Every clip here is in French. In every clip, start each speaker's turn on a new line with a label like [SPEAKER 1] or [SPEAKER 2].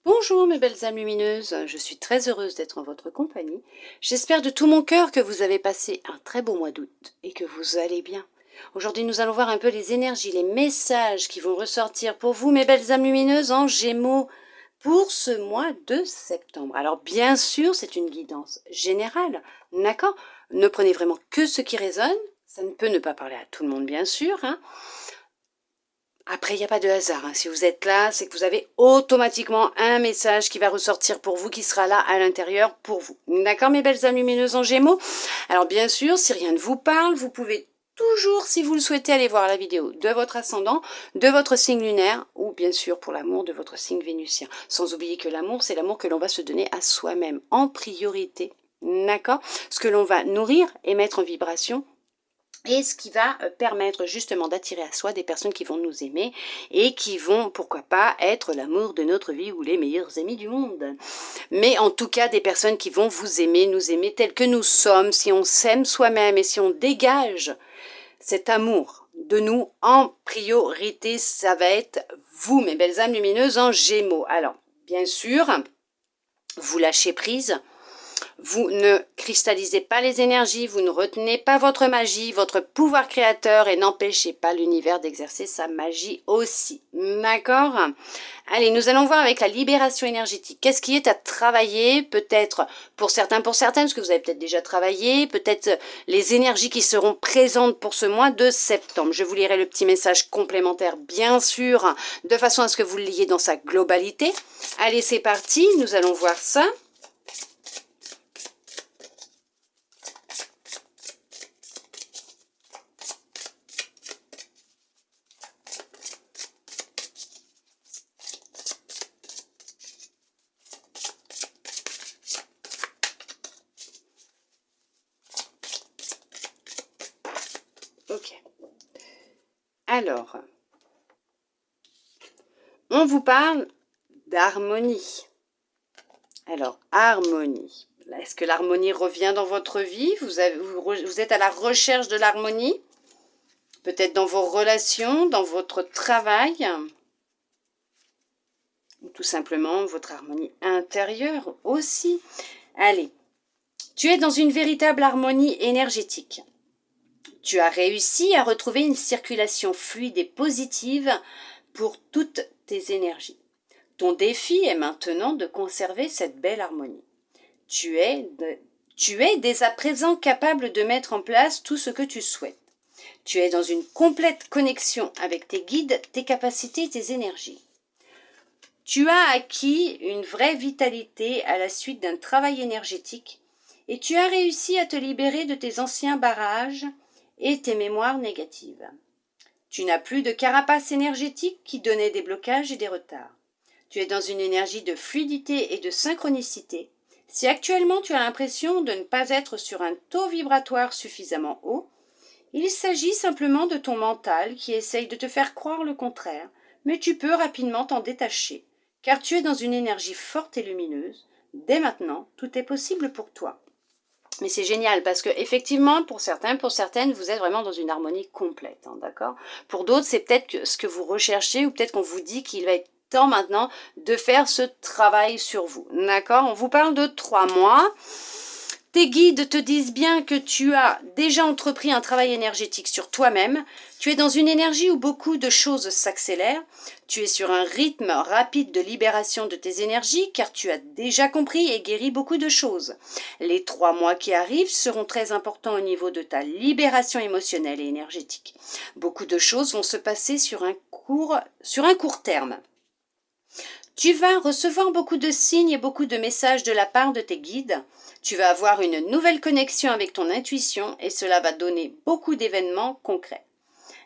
[SPEAKER 1] Bonjour mes belles âmes lumineuses, je suis très heureuse d'être en votre compagnie. J'espère de tout mon cœur que vous avez passé un très beau mois d'août et que vous allez bien. Aujourd'hui nous allons voir un peu les énergies, les messages qui vont ressortir pour vous mes belles âmes lumineuses en Gémeaux pour ce mois de septembre. Alors bien sûr c'est une guidance générale, d'accord? Ne prenez vraiment que ce qui résonne, ça ne peut ne pas parler à tout le monde bien sûr, hein. Après, il n'y a pas de hasard. Si vous êtes là, c'est que vous avez automatiquement un message qui va ressortir pour vous, qui sera là à l'intérieur pour vous. D'accord, mes belles âmes lumineuses en Gémeaux? Alors bien sûr, si rien ne vous parle, vous pouvez toujours, si vous le souhaitez, aller voir la vidéo de votre ascendant, de votre signe lunaire, ou bien sûr pour l'amour de votre signe vénusien. Sans oublier que l'amour, c'est l'amour que l'on va se donner à soi-même en priorité. D'accord? Ce que l'on va nourrir et mettre en vibration, et ce qui va permettre justement d'attirer à soi des personnes qui vont nous aimer et qui vont, pourquoi pas, être l'amour de notre vie ou les meilleurs amis du monde. Mais en tout cas, des personnes qui vont vous aimer, nous aimer tels que nous sommes, si on s'aime soi-même et si on dégage cet amour de nous en priorité, ça va être vous, mes belles âmes lumineuses en Gémeaux. Alors, bien sûr, vous lâchez prise. Vous ne cristallisez pas les énergies, vous ne retenez pas votre magie, votre pouvoir créateur et n'empêchez pas l'univers d'exercer sa magie aussi. D'accord? Allez, nous allons voir avec la libération énergétique. Qu'est-ce qui est à travailler? Peut-être pour certains, pour certaines, parce que vous avez peut-être déjà travaillé, peut-être les énergies qui seront présentes pour ce mois de septembre. Je vous lirai le petit message complémentaire, bien sûr, de façon à ce que vous le liez dans sa globalité. Allez, c'est parti, nous allons voir ça. Ok. Alors, on vous parle d'harmonie. Alors, harmonie. Est-ce que l'harmonie revient dans votre vie? Vous êtes à la recherche de l'harmonie? Peut-être dans vos relations, dans votre travail? Ou tout simplement votre harmonie intérieure aussi. Allez, tu es dans une véritable harmonie énergétique. Tu as réussi à retrouver une circulation fluide et positive pour toutes tes énergies. Ton défi est maintenant de conserver cette belle harmonie. Tu es dès à présent capable de mettre en place tout ce que tu souhaites. Tu es dans une complète connexion avec tes guides, tes capacités et tes énergies. Tu as acquis une vraie vitalité à la suite d'un travail énergétique et tu as réussi à te libérer de tes anciens barrages et tes mémoires négatives. Tu n'as plus de carapace énergétique qui donnait des blocages et des retards. Tu es dans une énergie de fluidité et de synchronicité. Si actuellement tu as l'impression de ne pas être sur un taux vibratoire suffisamment haut, il s'agit simplement de ton mental qui essaye de te faire croire le contraire, mais tu peux rapidement t'en détacher, car tu es dans une énergie forte et lumineuse. Dès maintenant, tout est possible pour toi. Mais c'est génial parce que effectivement, pour certains, pour certaines, vous êtes vraiment dans une harmonie complète, hein, d'accord? Pour d'autres, c'est peut-être ce que vous recherchez ou peut-être qu'on vous dit qu'il va être temps maintenant de faire ce travail sur vous, d'accord? On vous parle de 3 mois. Tes guides te disent bien que tu as déjà entrepris un travail énergétique sur toi-même. Tu es dans une énergie où beaucoup de choses s'accélèrent. Tu es sur un rythme rapide de libération de tes énergies car tu as déjà compris et guéri beaucoup de choses. Les 3 mois qui arrivent seront très importants au niveau de ta libération émotionnelle et énergétique. Beaucoup de choses vont se passer sur un court terme. Tu vas recevoir beaucoup de signes et beaucoup de messages de la part de tes guides. Tu vas avoir une nouvelle connexion avec ton intuition et cela va donner beaucoup d'événements concrets.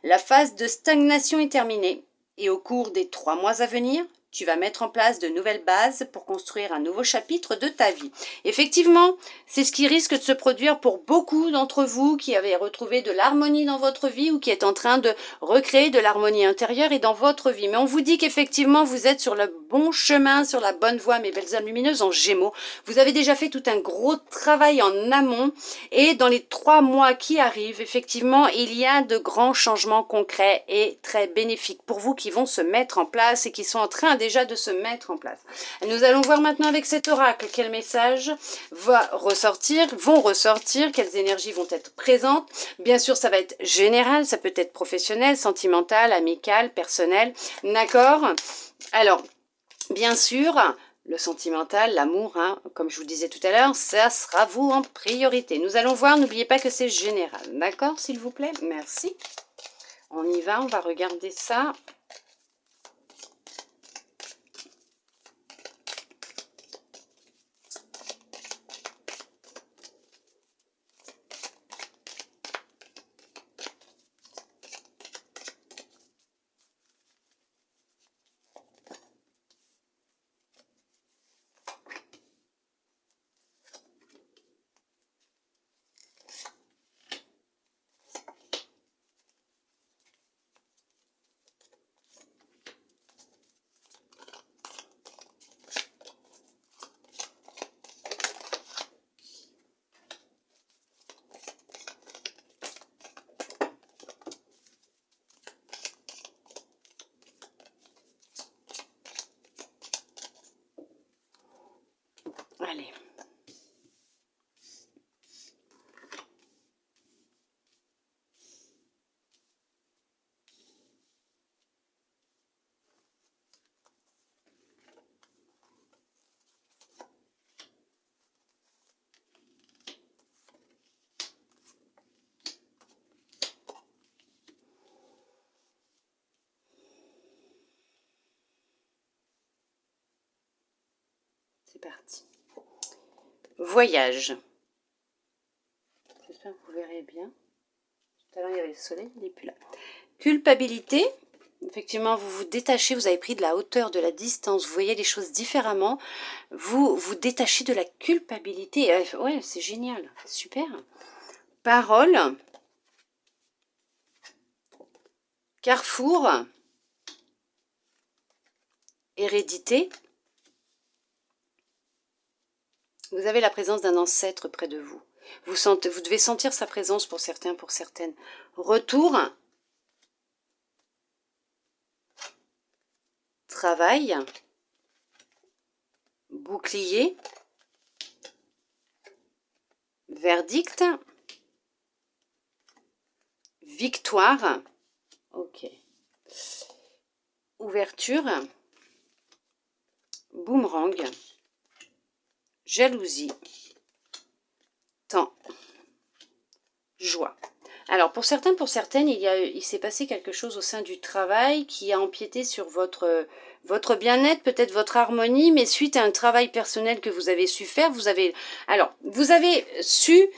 [SPEAKER 1] La phase de stagnation est terminée et au cours des 3 mois à venir, tu vas mettre en place de nouvelles bases pour construire un nouveau chapitre de ta vie. Effectivement, c'est ce qui risque de se produire pour beaucoup d'entre vous qui avez retrouvé de l'harmonie dans votre vie ou qui êtes en train de recréer de l'harmonie intérieure et dans votre vie. Mais on vous dit qu'effectivement, vous êtes sur le bon chemin, sur la bonne voie, mes belles âmes lumineuses en Gémeaux. Vous avez déjà fait tout un gros travail en amont et dans les 3 mois qui arrivent, effectivement, il y a de grands changements concrets et très bénéfiques pour vous qui vont se mettre en place et qui sont en train déjà de se mettre en place. Nous allons voir maintenant avec cet oracle quel message vont ressortir, quelles énergies vont être présentes. Bien sûr, ça va être général, ça peut être professionnel, sentimental, amical, personnel, d'accord? Alors, bien sûr, le sentimental, l'amour, hein, comme je vous disais tout à l'heure, ça sera vous en priorité. Nous allons voir, n'oubliez pas que c'est général, d'accord, s'il vous plaît? Merci. On y va, on va regarder ça. Allez. C'est parti. Voyage. J'espère que vous verrez bien. Tout à l'heure, il y avait le soleil, il n'est plus là. Culpabilité. Effectivement, vous vous détachez, vous avez pris de la hauteur, de la distance, vous voyez les choses différemment. Vous vous détachez de la culpabilité. Ouais, c'est génial, super. Parole. Carrefour. Hérédité. Vous avez la présence d'un ancêtre près de vous. Vous devez sentir sa présence pour certains, pour certaines. Retour. Travail. Bouclier. Verdict. Victoire. Ok. Ouverture. Boomerang. Jalousie. Temps. Joie. Alors, pour certains, pour certaines, il s'est passé quelque chose au sein du travail qui a empiété sur votre bien-être, peut-être votre harmonie, mais suite à un travail personnel que vous avez su faire, vous avez su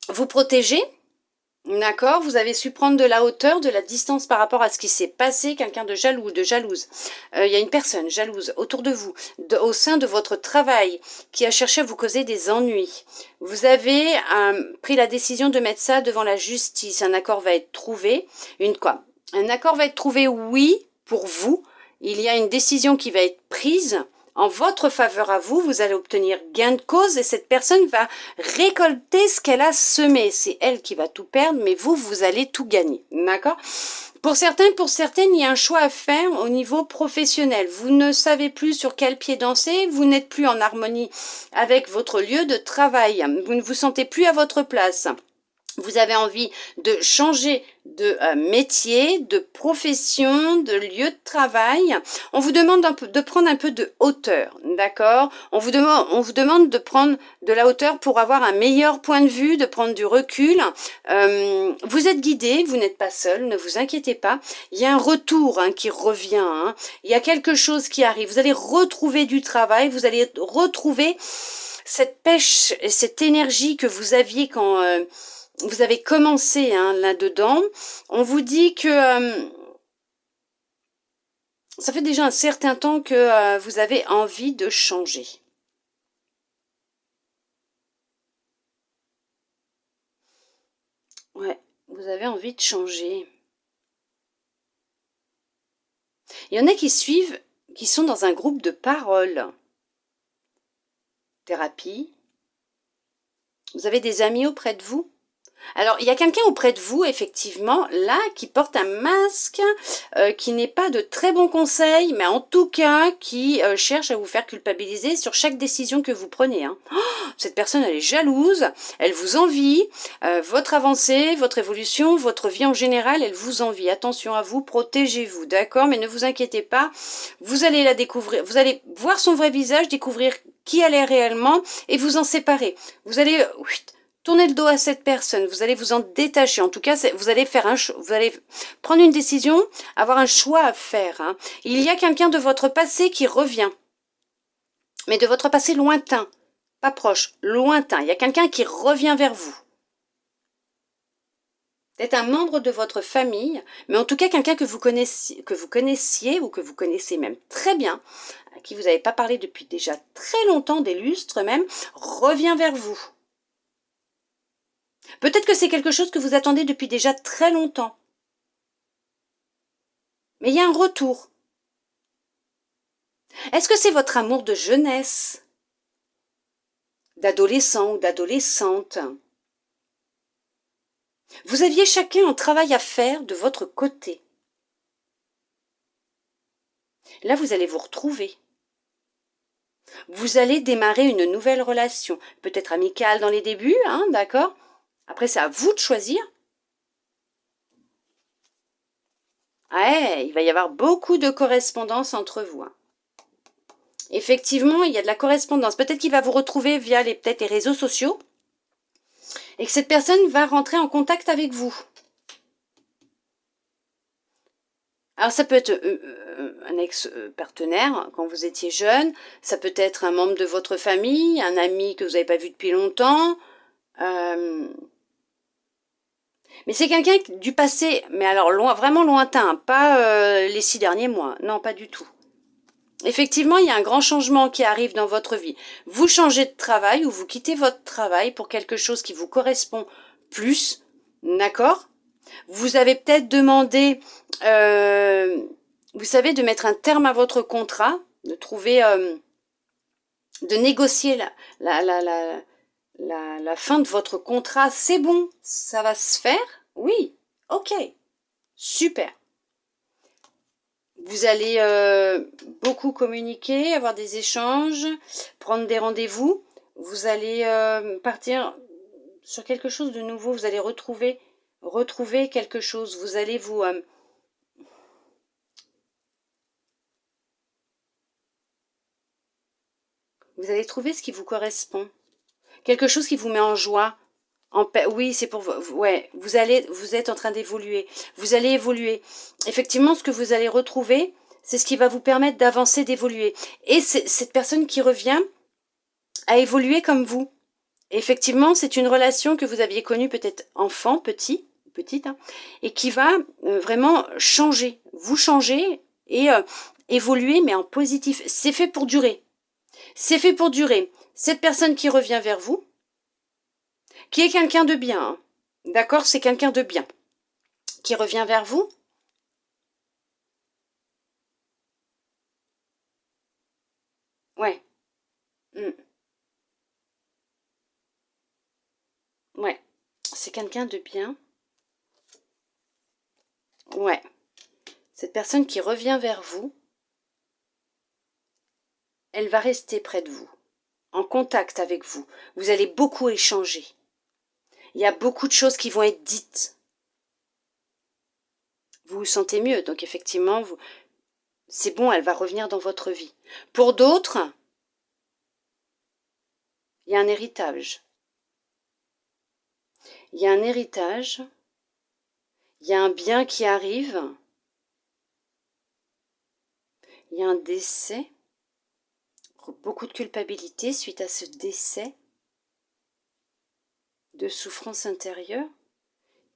[SPEAKER 1] vous protéger. D'accord, vous avez su prendre de la hauteur, de la distance par rapport à ce qui s'est passé, quelqu'un de jaloux, de jalouse. Il y a une personne jalouse autour de vous, au sein de votre travail, qui a cherché à vous causer des ennuis. Vous avez pris la décision de mettre ça devant la justice. Un accord va être trouvé. Un accord va être trouvé, oui, pour vous. Il y a une décision qui va être prise en votre faveur à vous, vous allez obtenir gain de cause et cette personne va récolter ce qu'elle a semé. C'est elle qui va tout perdre, mais vous, vous allez tout gagner. D'accord ? Pour certains, pour certaines, il y a un choix à faire au niveau professionnel. Vous ne savez plus sur quel pied danser, vous n'êtes plus en harmonie avec votre lieu de travail. Vous ne vous sentez plus à votre place. Vous avez envie de changer de métier, de profession, de lieu de travail. On vous demande de prendre un peu de hauteur, d'accord ? On vous demande de prendre de la hauteur pour avoir un meilleur point de vue, de prendre du recul. Vous êtes guidé, vous n'êtes pas seul, ne vous inquiétez pas. Il y a un retour qui revient. Il y a quelque chose qui arrive. Vous allez retrouver du travail, vous allez retrouver cette pêche et cette énergie que vous aviez quand... vous avez commencé là-dedans. On vous dit que ça fait déjà un certain temps que vous avez envie de changer. Ouais, vous avez envie de changer. Il y en a qui suivent, qui sont dans un groupe de parole. Thérapie. Vous avez des amis auprès de vous? Alors, il y a quelqu'un auprès de vous, effectivement, là, qui porte un masque, qui n'est pas de très bons conseils, mais en tout cas, qui cherche à vous faire culpabiliser sur chaque décision que vous prenez. Hein. Oh, cette personne, elle est jalouse, elle vous envie, votre avancée, votre évolution, votre vie en général, elle vous envie. Attention à vous, protégez-vous, d'accord? Mais ne vous inquiétez pas, vous allez la découvrir, vous allez voir son vrai visage, découvrir qui elle est réellement, et vous en séparer. Vous allez... tournez le dos à cette personne, vous allez vous en détacher. En tout cas, vous allez prendre une décision, avoir un choix à faire. Hein. Il y a quelqu'un de votre passé qui revient, mais de votre passé lointain, pas proche, lointain. Il y a quelqu'un qui revient vers vous. Peut-être un membre de votre famille, mais en tout cas quelqu'un que vous connaissiez ou que vous connaissez même très bien, à qui vous n'avez pas parlé depuis déjà très longtemps, des lustres même, revient vers vous. Peut-être que c'est quelque chose que vous attendez depuis déjà très longtemps. Mais il y a un retour. Est-ce que c'est votre amour de jeunesse, d'adolescent ou d'adolescente? Vous aviez chacun un travail à faire de votre côté. Là, vous allez vous retrouver. Vous allez démarrer une nouvelle relation, peut-être amicale dans les débuts, hein, d'accord? Après, c'est à vous de choisir. Ouais, il va y avoir beaucoup de correspondance entre vous. Hein. Effectivement, il y a de la correspondance. Peut-être qu'il va vous retrouver via peut-être les réseaux sociaux et que cette personne va rentrer en contact avec vous. Alors ça peut être un ex-partenaire quand vous étiez jeune, ça peut être un membre de votre famille, un ami que vous n'avez pas vu depuis longtemps. Mais c'est quelqu'un du passé, mais alors vraiment lointain, pas les 6 derniers mois, non pas du tout. Effectivement, il y a un grand changement qui arrive dans votre vie. Vous changez de travail ou vous quittez votre travail pour quelque chose qui vous correspond plus, d'accord? Vous avez peut-être demandé, vous savez, de mettre un terme à votre contrat, de trouver, de négocier la fin de votre contrat. C'est bon, ça va se faire? Oui, ok, super. Vous allez beaucoup communiquer, avoir des échanges, prendre des rendez-vous. Vous allez partir sur quelque chose de nouveau. Vous allez retrouver quelque chose. Vous allez vous allez trouver ce qui vous correspond. Quelque chose qui vous met en joie. En paix. Oui, c'est pour vous. Ouais, vous êtes en train d'évoluer. Vous allez évoluer. Effectivement, ce que vous allez retrouver, c'est ce qui va vous permettre d'avancer, d'évoluer. Et cette personne qui revient a évolué comme vous. Et effectivement, c'est une relation que vous aviez connue peut-être enfant, petite, hein, et qui va vraiment changer. Vous changer et évoluer, mais en positif. C'est fait pour durer. C'est fait pour durer. Cette personne qui revient vers vous, qui est quelqu'un de bien, hein. D'accord, c'est quelqu'un de bien, qui revient vers vous. Ouais. Mm. Ouais. C'est quelqu'un de bien. Ouais. Cette personne qui revient vers vous, elle va rester près de vous, en contact avec vous. Vous allez beaucoup échanger. Il y a beaucoup de choses qui vont être dites. Vous vous sentez mieux, donc effectivement, c'est bon, elle va revenir dans votre vie. Pour d'autres, il y a un héritage. Il y a un héritage, il y a un bien qui arrive, il y a un décès, beaucoup de culpabilité suite à ce décès, de souffrances intérieures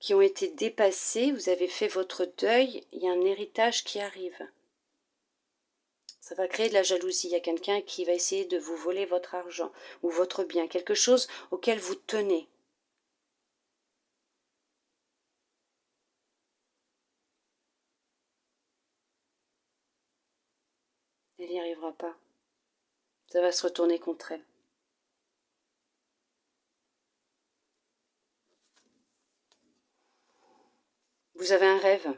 [SPEAKER 1] qui ont été dépassées, vous avez fait votre deuil, il y a un héritage qui arrive. Ça va créer de la jalousie, il y a quelqu'un qui va essayer de vous voler votre argent ou votre bien, quelque chose auquel vous tenez. Elle n'y arrivera pas. Ça va se retourner contre elle. Vous avez un rêve.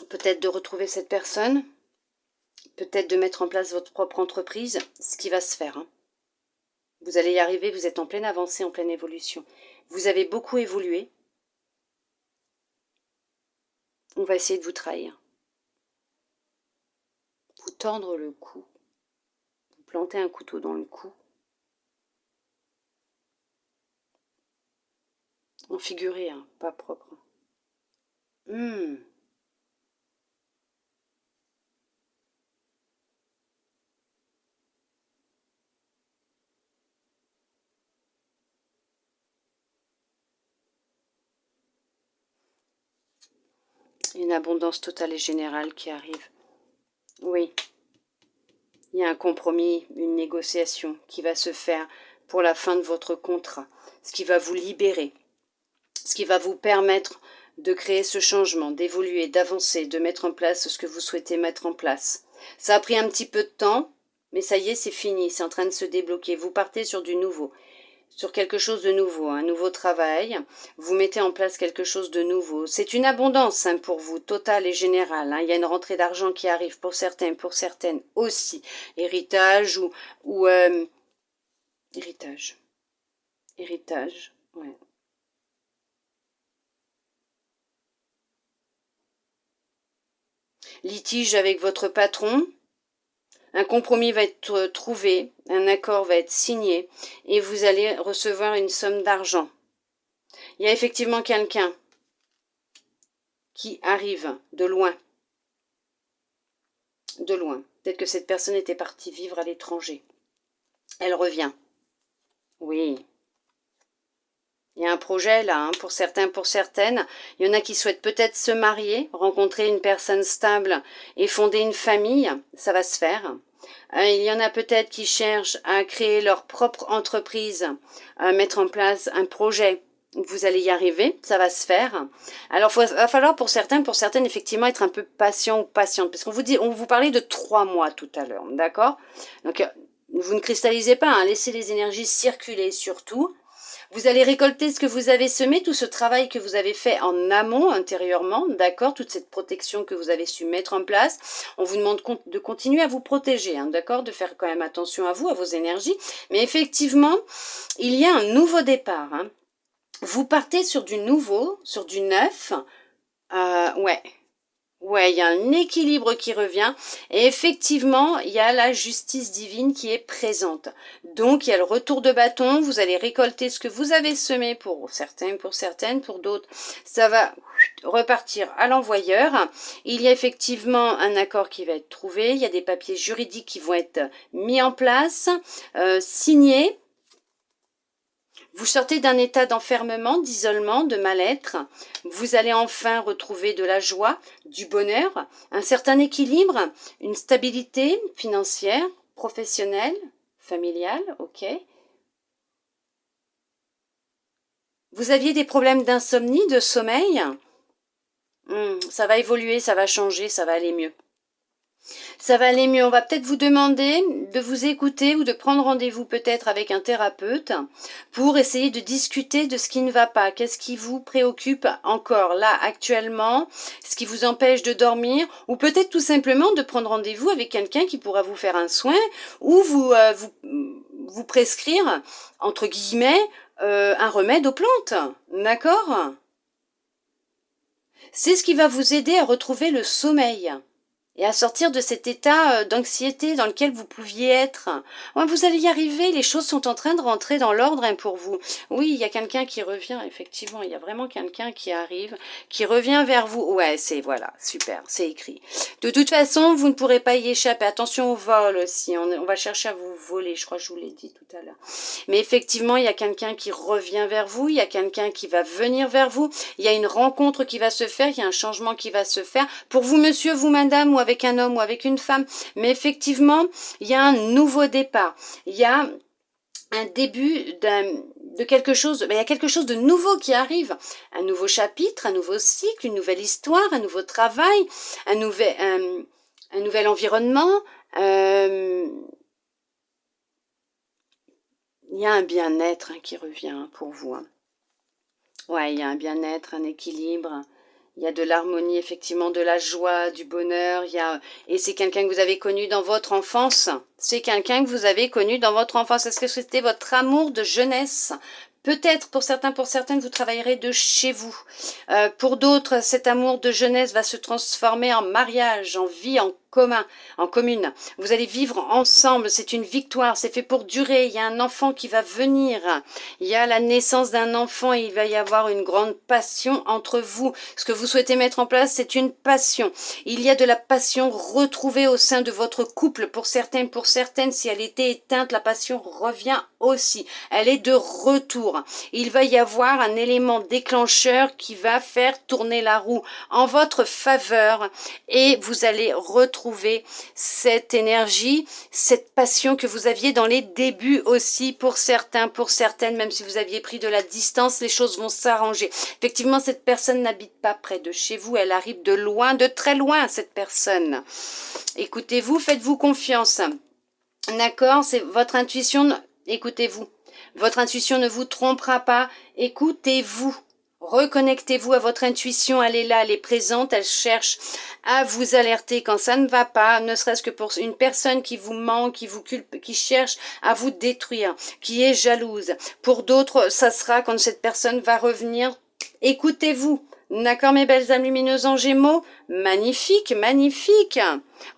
[SPEAKER 1] Peut-être de retrouver cette personne. Peut-être de mettre en place votre propre entreprise. Ce qui va se faire. Hein. Vous allez y arriver. Vous êtes en pleine avancée, en pleine évolution. Vous avez beaucoup évolué. On va essayer de vous trahir. Vous tendre le cou. Vous planter un couteau dans le cou. En figuré, hein, pas propre. Il y a une abondance totale et générale qui arrive. Oui. Il y a un compromis, une négociation qui va se faire pour la fin de votre contrat. Ce qui va vous libérer. Ce qui va vous permettre de créer ce changement, d'évoluer, d'avancer, de mettre en place ce que vous souhaitez mettre en place. Ça a pris un petit peu de temps, mais ça y est, c'est fini, c'est en train de se débloquer. Vous partez sur du nouveau, sur quelque chose de nouveau, un nouveau travail. Vous mettez en place quelque chose de nouveau. C'est une abondance hein, pour vous, totale et générale. Hein. Il y a une rentrée d'argent qui arrive pour certains, pour certaines aussi. Héritage ou héritage. Héritage, ouais. Litige avec votre patron, un compromis va être trouvé, un accord va être signé et vous allez recevoir une somme d'argent. Il y a effectivement quelqu'un qui arrive de loin. De loin. Peut-être que cette personne était partie vivre à l'étranger. Elle revient. Oui. Il y a un projet là, hein, pour certains, pour certaines. Il y en a qui souhaitent peut-être se marier, rencontrer une personne stable et fonder une famille. Ça va se faire. Il y en a peut-être qui cherchent à créer leur propre entreprise, à mettre en place un projet. Vous allez y arriver, ça va se faire. Alors, il va falloir pour certains, pour certaines, effectivement, être un peu patient ou patiente. Parce qu'on vous parlait de 3 mois tout à l'heure, d'accord? Donc, vous ne cristallisez pas, hein, laissez les énergies circuler surtout. Vous allez récolter ce que vous avez semé, tout ce travail que vous avez fait en amont, intérieurement, d'accord, toute cette protection que vous avez su mettre en place. On vous demande de continuer à vous protéger, hein, d'accord, de faire quand même attention à vous, à vos énergies. Mais effectivement, il y a un nouveau départ. Hein. Vous partez sur du nouveau, sur du neuf. Ouais. Ouais, il y a un équilibre qui revient et effectivement, il y a la justice divine qui est présente. Donc, il y a le retour de bâton, vous allez récolter ce que vous avez semé pour certains, pour certaines, pour d'autres. Ça va repartir à l'envoyeur. Il y a effectivement un accord qui va être trouvé, il y a des papiers juridiques qui vont être mis en place, signés. Vous sortez d'un état d'enfermement, d'isolement, de mal-être. Vous allez enfin retrouver de la joie, du bonheur, un certain équilibre, une stabilité financière, professionnelle, familiale, ok. Vous aviez des problèmes d'insomnie, de sommeil. Ça va évoluer, ça va changer, ça va aller mieux. Ça va aller mieux. On va peut-être vous demander de vous écouter ou de prendre rendez-vous peut-être avec un thérapeute pour essayer de discuter de ce qui ne va pas. Qu'est-ce qui vous préoccupe encore là actuellement? Ce qui vous empêche de dormir? Ou peut-être tout simplement de prendre rendez-vous avec quelqu'un qui pourra vous faire un soin ou vous prescrire, entre guillemets, un remède aux plantes. D'accord? C'est ce qui va vous aider à retrouver le sommeil. Et à sortir de cet état d'anxiété dans lequel vous pouviez être. Ouais, vous allez y arriver, les choses sont en train de rentrer dans l'ordre hein, pour vous. Oui, il y a quelqu'un qui revient, effectivement, il y a vraiment quelqu'un qui arrive, qui revient vers vous. Ouais, c'est, voilà, super, c'est écrit. De toute façon, vous ne pourrez pas y échapper. Attention au vol aussi, on va chercher à vous voler, je crois que je vous l'ai dit tout à l'heure. Mais effectivement, il y a quelqu'un qui revient vers vous, il y a quelqu'un qui va venir vers vous, il y a une rencontre qui va se faire, il y a un changement qui va se faire. Pour vous, monsieur, vous, madame, ou avec un homme ou avec une femme, mais effectivement, il y a un nouveau départ. Il y a un début de quelque chose, il y a quelque chose de nouveau qui arrive. Un nouveau chapitre, un nouveau cycle, une nouvelle histoire, un nouveau travail, un un nouvel environnement. Il y a un bien-être qui revient pour vous. Ouais, il y a un bien-être, un équilibre. Il y a de l'harmonie, effectivement, de la joie, du bonheur. Et c'est quelqu'un que vous avez connu dans votre enfance. C'est quelqu'un que vous avez connu dans votre enfance. Est-ce que c'était votre amour de jeunesse? Peut-être pour certains, pour certaines, vous travaillerez de chez vous. Pour d'autres, cet amour de jeunesse va se transformer en mariage, en vie, en commun, en commune. Vous allez vivre ensemble, c'est une victoire, c'est fait pour durer. Il y a un enfant qui va venir. Il y a la naissance d'un enfant et il va y avoir une grande passion entre vous. Ce que vous souhaitez mettre en place, c'est une passion. Il y a de la passion retrouvée au sein de votre couple. Pour certains, pour certaines, si elle était éteinte, la passion revient aussi. Elle est de retour. Il va y avoir un élément déclencheur qui va faire tourner la roue en votre faveur et vous allez retrouver cette énergie, cette passion que vous aviez dans les débuts aussi pour certains, pour certaines, même si vous aviez pris de la distance, les choses vont s'arranger. Effectivement, cette personne n'habite pas près de chez vous, elle arrive de loin, de très loin, cette personne. Écoutez-vous, faites-vous confiance. D'accord, c'est votre intuition, écoutez-vous. Votre intuition ne vous trompera pas, écoutez-vous. Reconnectez-vous à votre intuition, elle est là, elle est présente, elle cherche à vous alerter quand ça ne va pas, ne serait-ce que pour une personne qui vous ment, qui vous culpe, qui cherche à vous détruire, qui est jalouse. Pour d'autres, ça sera quand cette personne va revenir. Écoutez-vous. D'accord, mes belles âmes lumineuses en Gémeaux? Magnifique, magnifique.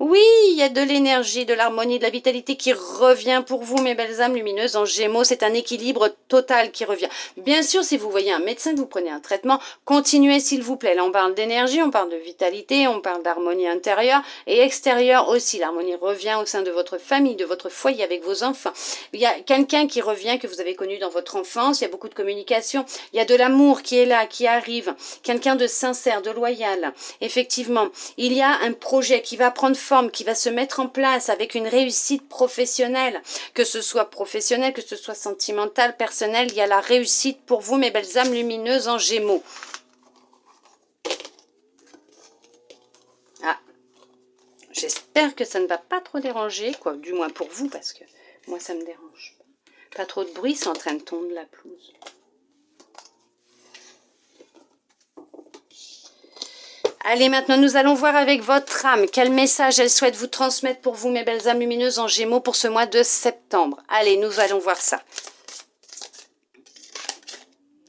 [SPEAKER 1] Oui, il y a de l'énergie, de l'harmonie, de la vitalité qui revient pour vous, mes belles âmes lumineuses en Gémeaux. C'est un équilibre total qui revient. Bien sûr, si vous voyez un médecin, que vous prenez un traitement, continuez s'il vous plaît. Là, on parle d'énergie, on parle de vitalité, on parle d'harmonie intérieure et extérieure aussi. L'harmonie revient au sein de votre famille, de votre foyer avec vos enfants. Il y a quelqu'un qui revient que vous avez connu dans votre enfance. Il y a beaucoup de communication. Il y a de l'amour qui est là, qui arrive. Quelqu'un de sincère, de loyal. Effectivement, il y a un projet qui va prendre forme, qui va se mettre en place avec une réussite professionnelle, que ce soit professionnel, que ce soit sentimental, personnel, il y a la réussite pour vous, mes belles âmes lumineuses en Gémeaux. Ah, j'espère que ça ne va pas trop déranger, quoi, du moins pour vous, parce que moi ça me dérange pas. Pas trop de bruit, c'est en train de tomber la pelouse. Allez, maintenant, nous allons voir avec votre âme quel message elle souhaite vous transmettre pour vous, mes belles âmes lumineuses en Gémeaux, pour ce mois de septembre. Allez, nous allons voir ça.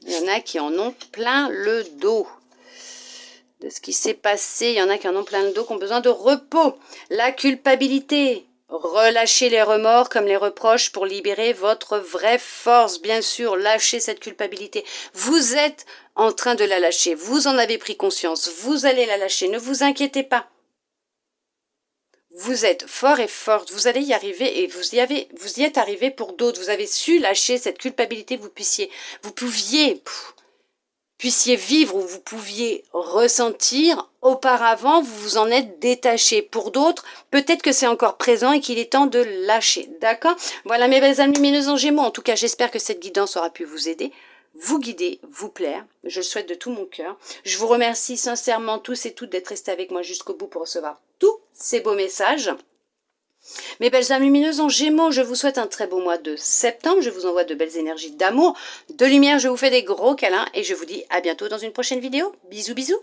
[SPEAKER 1] Il y en a qui en ont plein le dos de ce qui s'est passé. Il y en a qui en ont plein le dos, qui ont besoin de repos. La culpabilité. Relâchez les remords comme les reproches pour libérer votre vraie force. Bien sûr, lâchez cette culpabilité. Vous êtes en train de la lâcher. Vous en avez pris conscience. Vous allez la lâcher. Ne vous inquiétez pas. Vous êtes fort et forte. Vous allez y arriver et vous y êtes arrivé pour d'autres. Vous avez su lâcher cette culpabilité. Vous puissiez vivre ou vous pouviez ressentir. Auparavant, vous vous en êtes détaché. Pour d'autres, peut-être que c'est encore présent et qu'il est temps de lâcher. D'accord? Voilà mes belles âmes lumineuses en Gémeaux. En tout cas, j'espère que cette guidance aura pu vous aider, vous guider, vous plaire. Je le souhaite de tout mon cœur. Je vous remercie sincèrement tous et toutes d'être restés avec moi jusqu'au bout pour recevoir tous ces beaux messages. Mes belles âmes lumineuses en Gémeaux, je vous souhaite un très beau mois de septembre. Je vous envoie de belles énergies d'amour, de lumière. Je vous fais des gros câlins et je vous dis à bientôt dans une prochaine vidéo. Bisous, bisous.